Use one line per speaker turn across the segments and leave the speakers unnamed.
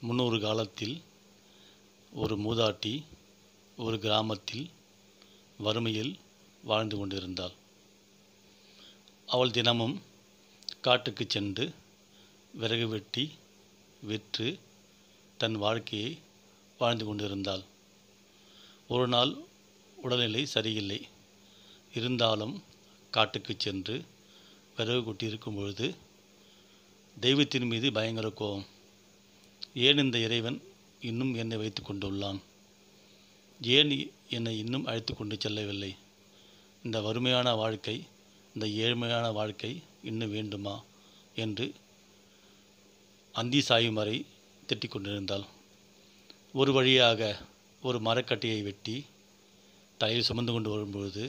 முன்னொரு காலத்தில் ஒரு மூதாட்டி ஒரு கிராமத்தில் வறுமையில் வாழ்ந்து கொண்டிருந்தாள். அவள் தினமும் காட்டுக்கு சென்று விறகு வெட்டி விற்று தன் வாழ்க்கையை வாழ்ந்து கொண்டிருந்தாள். ஒரு நாள் உடல்நிலை சரியில்லை. இருந்தாலும் காட்டுக்கு சென்று விறகு கொட்டியிருக்கும் பொழுது தெய்வத்தின் மீது பயங்கர கோபம். ஏன் இந்த இறைவன் இன்னும் என்னை வைத்து கொண்டுள்ளான்? ஏன் என்னை இன்னும் அழைத்து கொண்டு செல்லவில்லை? இந்த வறுமையான வாழ்க்கை, இந்த ஏழ்மையான வாழ்க்கை இன்னும் வேண்டுமா என்று அந்தி சாயும் வரை திட்டிக் கொண்டிருந்தாள். ஒரு வழியாக ஒரு மரக்கட்டையை வெட்டி தலையில் சுமந்து கொண்டு வரும்பொழுது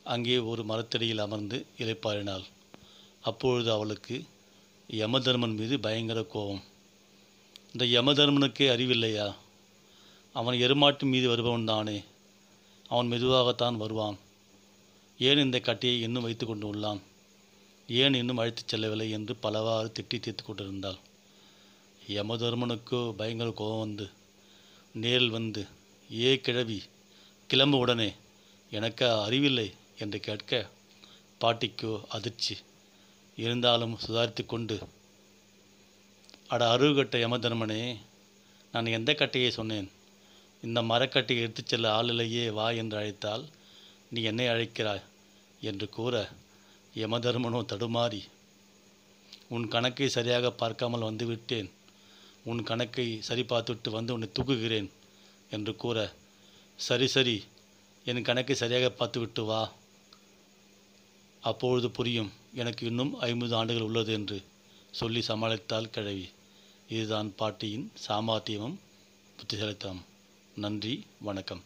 அங்கே ஒரு மரத்தடியில் அமர்ந்து இளைப்பாறினாள். அப்பொழுது அவளுக்கு யமதர்மன் மீது பயங்கர கோபம். இந்த யமதர்மனுக்கே அறிவில்லையா? அவன் எருமாட்டு மீது வருபவன் தானே. அவன் மெதுவாகத்தான் வருவான். ஏன் இந்த கட்டையை இன்னும் வைத்து கொண்டு உள்ளான்? ஏன் இன்னும் அழைத்துச் செல்லவில்லை என்று பலவாறு திட்டி தீர்த்து கொண்டிருந்தாள். யமதர்மனுக்கோ பயங்கர கோபம் வந்து நேரில் வந்து, ஏ கிழவி, கிளம்பு உடனே, எனக்கு அறிவில்லை என்று கேட்க பாட்டிக்கோ அதிர்ச்சி. இருந்தாலும் சுதாரித்து கொண்டு, அட அருகட்ட யமதர்மனே, நான் எந்த கட்டையை சொன்னேன்? இந்த மரக்கட்டையை எடுத்துச் செல்ல ஆளில்லையே, வா என்று அழைத்தால் நீ என்னை அழைக்கிறாய் என்று கூற யமதர்மனோ தடுமாறி, உன் கணக்கை சரியாக பார்க்காமல் வந்துவிட்டேன். உன் கணக்கை சரி பார்த்துவிட்டு வந்து உன்னை தூக்குகிறேன் என்று கூற, சரி, என் கணக்கை சரியாக பார்த்துவிட்டு வா, அப்பொழுது புரியும் எனக்கு இன்னும் 50 ஆண்டுகள் உள்ளது என்று சொல்லி சமாளித்தாள் கிழவி. இதுதான் பாட்டியின் சாமர்த்தியமும் புத்திசாலித்தனம். நன்றி, வணக்கம்.